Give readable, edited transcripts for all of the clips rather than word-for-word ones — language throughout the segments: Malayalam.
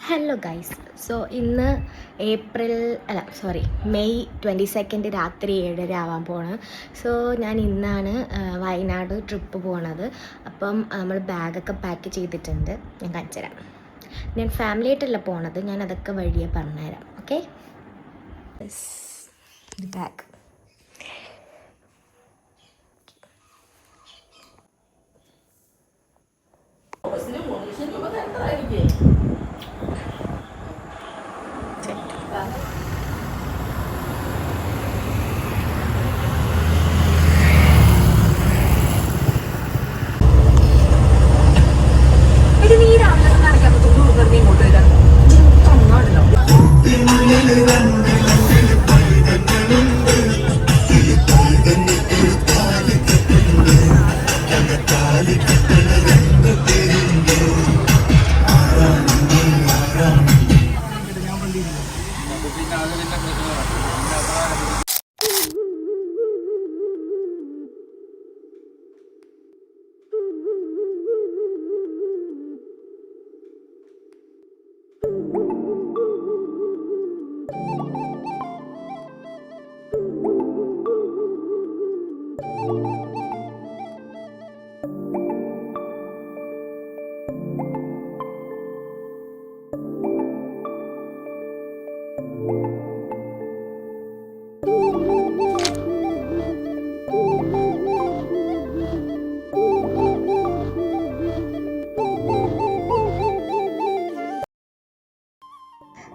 Hello guys. സോ ഇന്ന് മെയ് 22 രാത്രി 7:30 ആവാൻ പോണ്. സോ ഞാൻ ഇന്നാണ് വയനാട് ട്രിപ്പ് പോണത്. അപ്പം നമ്മൾ ബാഗൊക്കെ പാക്ക് ചെയ്തിട്ടുണ്ട്. ഞാൻ കാണിച്ചു തരാം. ഞാൻ ഫാമിലി ആയിട്ടല്ല പോണത്, ഞാൻ അതൊക്കെ വഴിയെ പറഞ്ഞുതരാം. Okay, bag.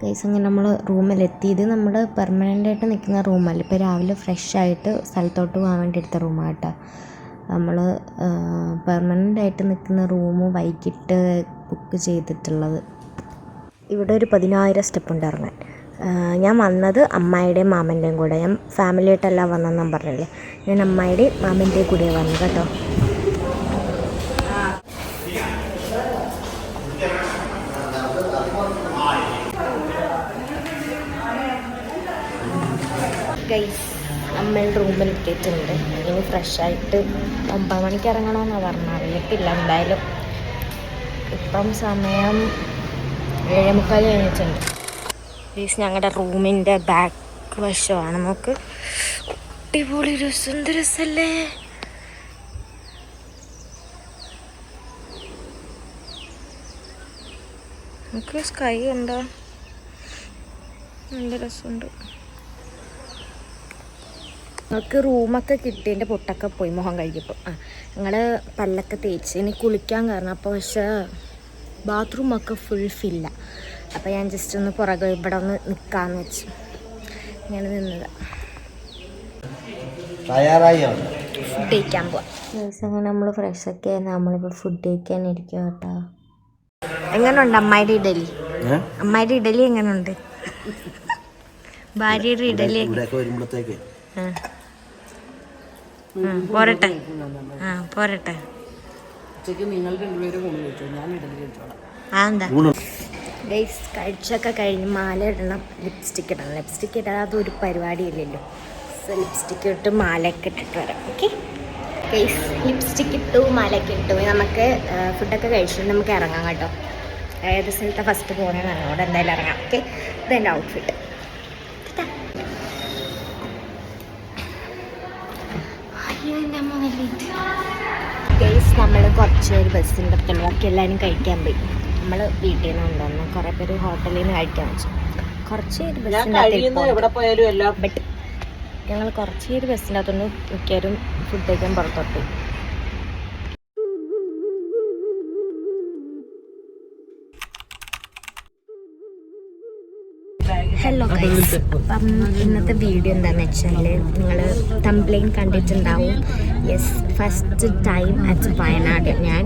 ഗൈസ്, അങ്ങനെ നമ്മൾ റൂമിലെത്തി. ഇത് നമ്മൾ പെർമനൻ്റ് ആയിട്ട് നിൽക്കുന്ന റൂമല്ല. ഇപ്പോൾ രാവിലെ ഫ്രഷ് ആയിട്ട് സ്ഥലത്തോട്ട് പോകാൻ വേണ്ടി എടുത്ത റൂമാണ് കേട്ടോ. നമ്മൾ പെർമനൻ്റ് ആയിട്ട് നിൽക്കുന്ന റൂം വൈകിട്ട് ബുക്ക് ചെയ്തിട്ടുള്ളത്. ഇവിടെ ഒരു 10,000 സ്റ്റെപ്പ് ഉണ്ട് ഇറങ്ങാൻ. ഞാൻ വന്നത് അമ്മായിയുടെയും മാമൻ്റെയും കൂടെ. ഞാൻ ഫാമിലി ആയിട്ടല്ല വന്നതെന്ന് പറഞ്ഞില്ലേ, ഞാൻ അമ്മായിയുടെയും മാമൻ്റെയും കൂടെയാണ് വന്നത് കേട്ടോ. ഗൈസ്, നമ്മൾ റൂമിൽ എത്തിയിട്ടുണ്ട്. ഇനി ഫ്രഷായിട്ട് 9 മണിക്ക് ഇറങ്ങണമെന്നാണ് പറഞ്ഞത്. അറിയത്തില്ല എന്തായാലും. ഇപ്പം സമയം 7:45 കഴിഞ്ഞിട്ടുണ്ട്. ഗൈസ്, ഞങ്ങളുടെ റൂമിൻ്റെ ബാക്ക് വശമാണ്. നമുക്ക് അടിപൊളി രസല്ലേ. നമുക്ക് സ്കൈ ഉണ്ടോ, നല്ല രസമുണ്ട്. ഞങ്ങൾക്ക് റൂമൊക്കെ കിട്ടിയതിൻ്റെ പൊട്ടൊക്കെ പോയി മുഖം കഴിക്കുമ്പോൾ. ഞങ്ങൾ പല്ലൊക്കെ തേച്ച് ഇനി കുളിക്കാൻ കാരണം. അപ്പോൾ പക്ഷേ ബാത്റൂമൊക്കെ ഫുൾ ഫില്ല. അപ്പോൾ ഞാൻ ജസ്റ്റ് ഒന്ന് പുറകെ ഇവിടെ ഒന്ന് നിൽക്കാമെന്ന് വെച്ചു ഇങ്ങനെ നിന്നത്. ഫുഡ് കഴിക്കാൻ പോവാം. ദിവസം അങ്ങനെ നമ്മൾ ഫ്രഷൊക്കെ ആയിരുന്നു. നമ്മളിപ്പോൾ ഫുഡ് കഴിക്കാനിരിക്കും കേട്ടോ. എങ്ങനെയുണ്ട് അമ്മായിയുടെ ഇഡലി? അമ്മായിയുടെ ഇഡലി എങ്ങനെയുണ്ട്? ഭാര്യയുടെ ഇഡലി വരുമ്പോഴത്തേക്ക് പോരട്ടെ. പോരട്ടെ. അതെന്താ ഗൈസ്, കഴിച്ചൊക്കെ കഴിഞ്ഞ് മാല ഇടണം, ലിപ്സ്റ്റിക്ക് ഇടണം. ലിപ്സ്റ്റിക്ക് ഇടാതെ ഒരു പരിപാടിയില്ലല്ലോ. സോ ലിപ്സ്റ്റിക്ക് ഇട്ട് മാലയൊക്കെ ഇട്ടിട്ട് വരാം. ഓക്കെ ഗൈസ്, ലിപ്സ്റ്റിക്ക് ഇട്ടു, മാലയൊക്കെ ഇട്ടു. നമുക്ക് ഫുഡൊക്കെ കഴിച്ചിട്ട് നമുക്ക് ഇറങ്ങാം കേട്ടോ. ഏത് സ്ഥലത്തെ ഫസ്റ്റ് പോകുന്നതാണ്, അവിടെ എന്തായാലും ഇറങ്ങാം. ഓക്കെ, ഇതെൻ്റെ ഔട്ട്ഫിറ്റ്. ഗൈസ്, നമ്മൾ കുറച്ച് പേര് ബസ്സിൻ്റെ അടുത്തുള്ള ബാക്കി എല്ലാവരും കഴിക്കാൻ പോയി. നമ്മൾ വീട്ടിൽ നിന്ന് കൊണ്ടുവന്നു. കുറേ പേര് ഹോട്ടലിൽ നിന്ന് കഴിക്കാൻ വെച്ചു. കുറച്ച് പേര് ബസ്സിൻ്റെ ബട്ട് ഞങ്ങൾ കുറച്ച് പേര് ബസ്സിൻ്റെ അകത്തുകൊണ്ട് മിക്കവരും ഫുഡ് കഴിക്കാൻ പുറത്തോട്ട് പോയി. ഹലോ ഗൈസ്, അപ്പം ഇന്നത്തെ വീഡിയോ എന്താണെന്ന് വെച്ചാൽ നിങ്ങൾ തംബ്ലൈൻ കണ്ടിട്ടുണ്ടാവും. Yes, first time at Wayanad ഞാൻ.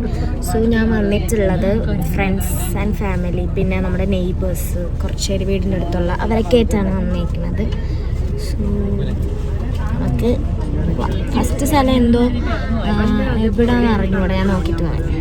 സോ ഞാൻ വന്നിട്ടുള്ളത് ഫ്രണ്ട്സ് ആൻഡ് ഫാമിലി, പിന്നെ നമ്മുടെ നെയ്ബേഴ്സ്, കുറച്ച് പേര് വീടിൻ്റെ അടുത്തുള്ള അവരൊക്കെ ആയിട്ടാണ് വന്നിരിക്കുന്നത്. സോ നമുക്ക് ഫസ്റ്റ് സ്ഥലം എന്തോ എവിടെയാണെന്ന് അറിഞ്ഞൂടെ, ഞാൻ നോക്കിയിട്ട് പറയാം.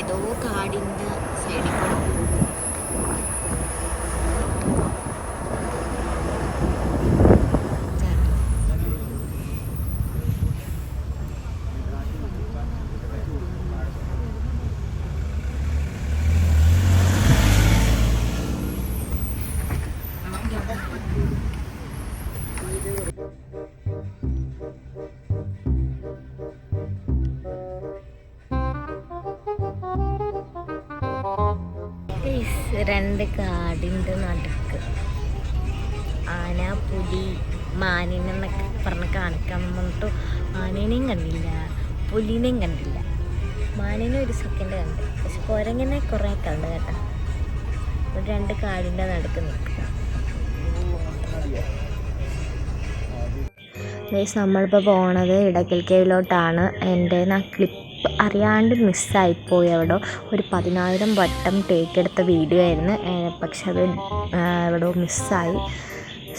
ഏതോ കാടിൻ്റെ സൈഡിൽ കൂടെ പോകും. രണ്ട് കാടിൻ്റെ നടുക്ക് ആന, പുലി, മാനിനെന്നൊക്കെ പറഞ്ഞ് കാണിക്കാൻ വന്നിട്ട് ആനേനെയും കണ്ടില്ല, പുലിനെയും കണ്ടില്ല. മാനിനെ ഒരു സെക്കൻഡ് കണ്ട്, പക്ഷെ കുരങ്ങനെ കുറേ കണ്ട് കേട്ടോ. ഒരു രണ്ട് കാടിൻ്റെ നടുക്ക് നിൽക്കും. നമ്മളിപ്പോൾ പോണത് ഇടയ്ക്കൽ കേവിലോട്ടാണ്. എൻ്റെ ക്ലിപ്പ് അറിയാണ്ട് മിസ്സായിപ്പോയി. അവിടെ ഒരു 10,000 വട്ടം ടേക്ക് എടുത്ത വീഡിയോ ആയിരുന്നു, പക്ഷെ അത് എവിടെയോ മിസ്സായി.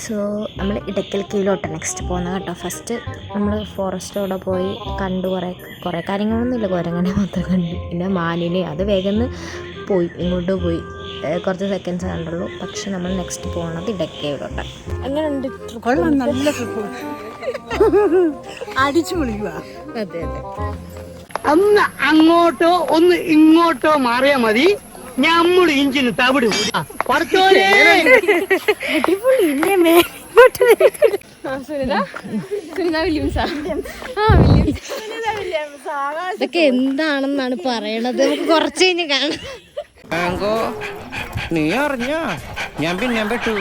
സോ നമ്മൾ ഇടയ്ക്കൽ കേവിലോട്ടാണ് നെക്സ്റ്റ് പോകുന്നത് കേട്ടോ. ഫസ്റ്റ് നമ്മൾ ഫോറസ്റ്റോടെ പോയി കണ്ടു, കുറേ കാര്യങ്ങളൊന്നുമില്ല, കുരങ്ങനെ മൊത്തം കണ്ടു. പിന്നെ മാനിനെ അത് വേഗം പോയി, ഇങ്ങോട്ട് പോയി, കുറച്ച് സെക്കൻഡ്സ് കണ്ടുള്ളൂ. പക്ഷെ നമ്മൾ നെക്സ്റ്റ് പോകുന്നത് ഇടയ്ക്കൽ കേവിലോട്ടാണ്. എങ്ങനെയുണ്ട്? കൊള്ളാം, നല്ല ട്രിപ്പ്, അടിച്ചു പൊളിക്കുക. അതെ അതെ. ഒന്ന് അങ്ങോട്ടോ ഒന്ന് ഇങ്ങോട്ടോ മാറിയാ മതി, ഞമ്മള് ഇഞ്ചിന് തവിടും. ഇതൊക്കെ എന്താണെന്നാണ് പറയണത്, നമുക്ക് കുറച്ച് കഴിഞ്ഞ് കാണാം. നീ അറിഞ്ഞ ഞാൻ പിന്നെ പെട്ടു.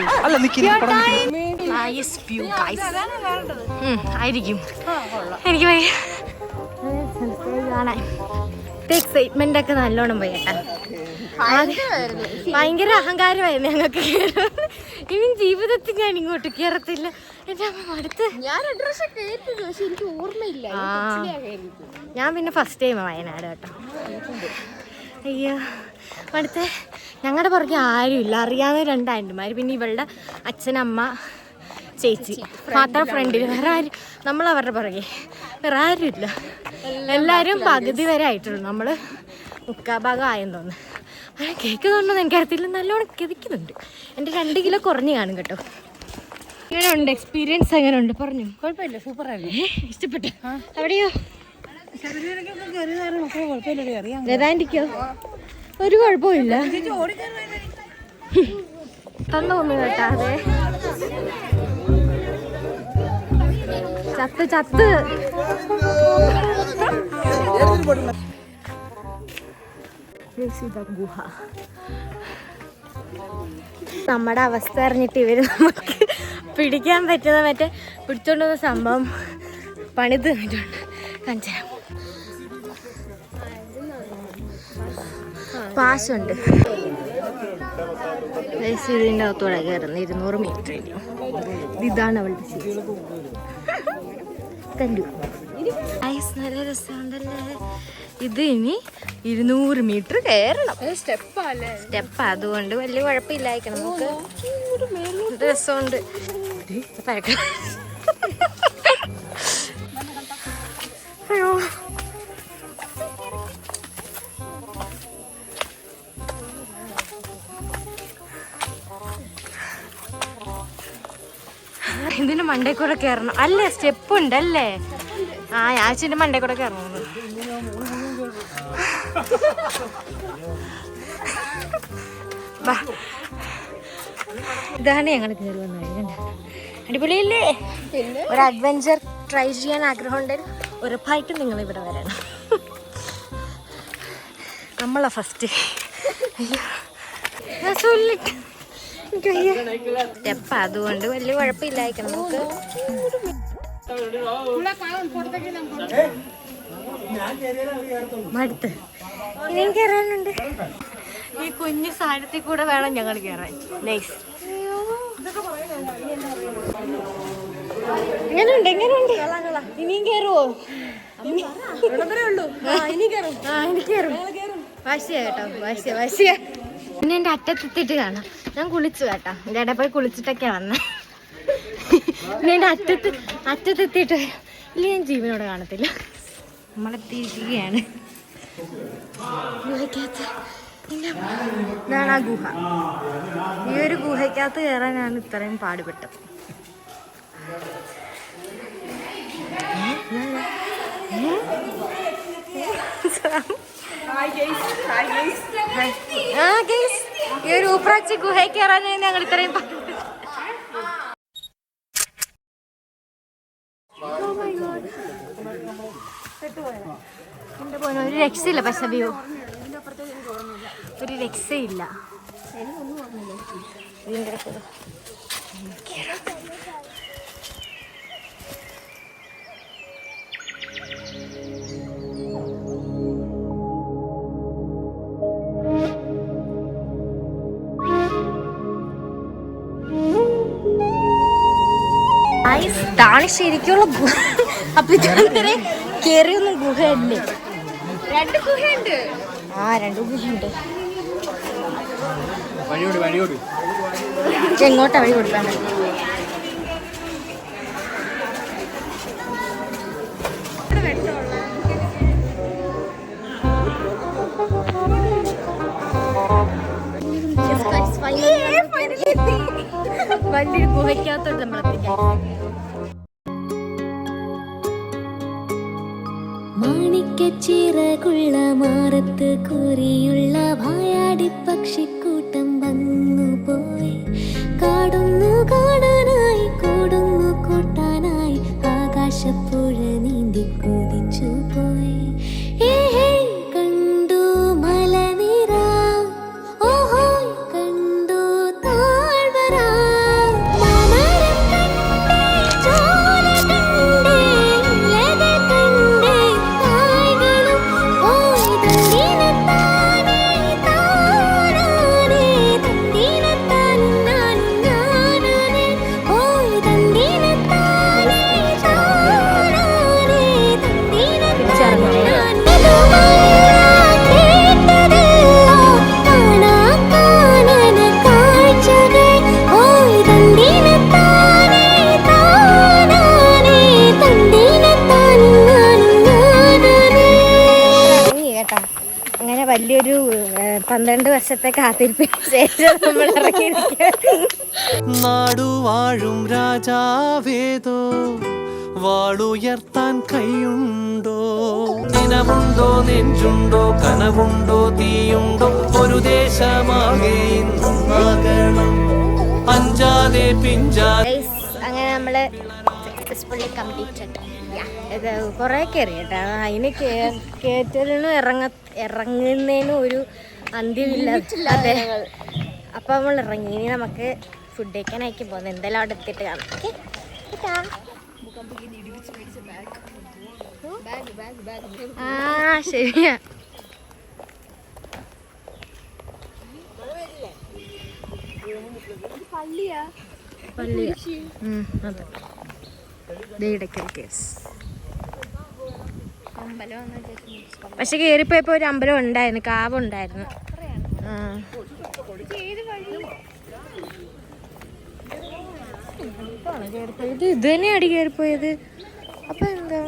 ആയിരിക്കും, എനിക്ക് കാണാൻ എക്സൈറ്റ്മെന്റ് ഒക്കെ നല്ലോണം പോയി കേട്ടാ. ഭയങ്കര അഹങ്കാരമായിരുന്നു ഞങ്ങൾക്ക്. ഇനി ജീവിതത്തിൽ ഞാൻ ഇങ്ങോട്ട് കയറത്തില്ല. എന്റെ അമ്മ അടുത്ത് എനിക്ക് ഓർമ്മയില്ല. ഞാൻ പിന്നെ ഫസ്റ്റ് ടൈം വയനാട് കേട്ടോ. അയ്യോ, അടുത്ത് ഞങ്ങളുടെ പുറകെ ആരുമില്ല, അറിയാവുന്ന 2 ആൻറ്റിമാർ, പിന്നെ ഇവളുടെ അച്ഛനമ്മ ചേച്ചി മാത്രം ഫ്രണ്ടിൽ. വേറെ ആരും, നമ്മൾ അവരുടെ പുറകെ വേറെ ആരുമില്ല. എല്ലാവരും പകുതി വരെ ആയിട്ടുള്ളൂ, നമ്മൾ 3/4 ഭാഗം ആയെന്ന് തോന്നുന്നു. അങ്ങനെ കേൾക്കുന്നുണ്ടോന്ന് എനിക്കറിയത്തില്ല, നല്ലോണം കിതയ്ക്കുന്നുണ്ട്. എൻ്റെ 2 കിലോ കുറഞ്ഞ് കാണും കേട്ടോ. എങ്ങനെ ഉണ്ട് എക്സ്പീരിയൻസ്? എങ്ങനെ ഉണ്ട് പറഞ്ഞു? കുഴപ്പമില്ല, സൂപ്പറായിരുന്നു, ഇഷ്ടപ്പെട്ടു. എവിടെയോ അറിയാം. ഗതാൻഡിക്കോ ഒരു കുഴപ്പമില്ല, തന്നൊന്നും കേട്ടാതെ ചത്ത് ഗുഹ. നമ്മുടെ അവസ്ഥ അറിഞ്ഞിട്ട് ഇവര് നമുക്ക് പിടിക്കാൻ പറ്റുന്ന മറ്റേ പിടിച്ചോണ്ടുവന്ന സംഭവം പണിത് തന്നിട്ടുണ്ട്. കാണിച്ചുതരാം. പാശുണ്ട്. ഇതിൻ്റെ അകത്തോടെ കയറുന്നത് 200 മീറ്റർ. ഇതാണ് അവളുടെ ചേച്ചി. കണ്ടു, നല്ല രസമുണ്ടല്ലേ. ഇത് ഇനി 200 മീറ്റർ കയറണം. സ്റ്റെപ്പ് അതുകൊണ്ട് വലിയ കുഴപ്പമില്ലായിരിക്കണം. നമുക്ക് രസമുണ്ട്. അയ്യോ, ഇതിന് മണ്ടേ കൂടെ കയറണം അല്ലേ? സ്റ്റെപ്പ് ഉണ്ടല്ലേ? ആ, ഞാച്ചിന്റെ മണ്ടേ കൂടെ കയറണം. ഇതാണ് ഞങ്ങൾ കയറി വന്ന വഴി. അടിപൊളിയല്ലേ? ഒരു അഡ്വഞ്ചർ ട്രൈ ചെയ്യാൻ ആഗ്രഹമുണ്ടെങ്കിൽ ഉറപ്പായിട്ടും നിങ്ങൾ ഇവിടെ വരണം. നമ്മളാ ഫസ്റ്റ്. സ്റ്റെപ്പ് അതുകൊണ്ട് വലിയ കുഴപ്പമില്ലായിരിക്കണം. നമുക്ക് മടുത്ത് ഇനിയും കയറാനുണ്ട്. ഈ കുഞ്ഞു സാധനത്തിൽ കൂടെ വേണം ഞങ്ങൾ കയറാൻ. നൈസ്. എങ്ങനെയുണ്ട്? ഇനിയും കയറുവോ? വാശിയാ കേട്ടോ, വാശിയ. പിന്നെ എൻ്റെ അറ്റത്തെത്തിയിട്ട് കാണാം. ഞാൻ കുളിച്ചു കേട്ടോ, എൻ്റെ ഇടയിൽ പോയി കുളിച്ചിട്ടൊക്കെ വന്നേ. പിന്നെ എൻ്റെ അറ്റത്തെത്തിയിട്ട് ഇല്ല, ഞാൻ ജീവനോടെ കാണത്തില്ല. നമ്മളെത്തിയിരിക്കുകയാണ്. ഗുഹയ്ക്കകത്ത് ഇതാണ് ആ ഗുഹ. ഈ ഒരു ഗുഹയ്ക്കകത്ത് കയറാനാണ് ഇത്രയും പാടുപെട്ടത്. ഈ ഒരു ഊപ്രാച്ചി ഗുഹയിൽ കയറാനാണ് ഞങ്ങൾ ഇത്രയും ഒരു രക്ഷയില്ല. പക്ഷെ വ്യൂ ഒരു രക്ഷയില്ല. ഇതാണ് ശരിക്കുള്ള ഗുഹ. അപ്പൊ ഇതുവരെ കേറിയൊന്നും ഗുഹയല്ലേ? 2 ഗുഹയുണ്ട്. 2 ഗുഹയുണ്ട്. എങ്ങോട്ടാ വഴി കൊടുക്കാൻ? വലിയൊരു ഗുഹയ്ക്കകത്തോട്ട് നമ്മളെത്തിക്കാം. മാണിക്കച്ചിറകുള്ള മാറത്ത് കുറിയുള്ള വായാടി പക്ഷിക്കൂട്ടം വന്നു പോയി. കാടുന്നു കാണാനായി കൂടുന്നു കൂട്ടാനായി ആകാശപ്പുഴ നീന്തി കുതിച്ചു പോയി. കണ്ടു മലനിര, ഓഹോ കണ്ടു താഴ്വര. അങ്ങനെ വലിയൊരു 12 വർഷത്തെ കാത്തിരിപ്പിന് ശേഷം നമ്മൾ ഇറങ്ങിയിരിക്കുകയാണ്. നാടുവാഴും രാജാവേതോ വാളുയർത്താൻ കൈയുണ്ടോ? ദിനമുണ്ടോ നെഞ്ചുണ്ടോ കനവുണ്ടോ തീയുണ്ടോ? ഒരു ദേശമാകെ ഇന്നാകണം അഞ്ചാതെ പിഞ്ചാതെ. അങ്ങനെ നമ്മള് സക്സസ്ഫുള്ളി കംപ്ലീറ്റഡ്. ഇത് കുറേ കയറി കേട്ടോ. അതിന് കയറ്റലിനും ഇറങ്ങുന്നതിനും ഒരു അന്ത്യമില്ല. അതെ, അപ്പം നമ്മൾ ഇറങ്ങി. ഇനി നമുക്ക് ഫുഡ് കഴിക്കാനായിരിക്കും പോകുന്നത്. എന്തായാലും അവിടെ എത്തിയിട്ട് കാണാം. ശരിയാ. പള്ളിയാ. അതെ, ഇടയ്ക്കൽ കേസ്. പക്ഷെ കയറിപ്പോയപ്പോ ഒരു അമ്പലം ഉണ്ടായിരുന്നു, കാവുണ്ടായിരുന്നു. ഇത് തന്നെയാണ് കയറിപ്പോയത്. അപ്പൊ എന്താ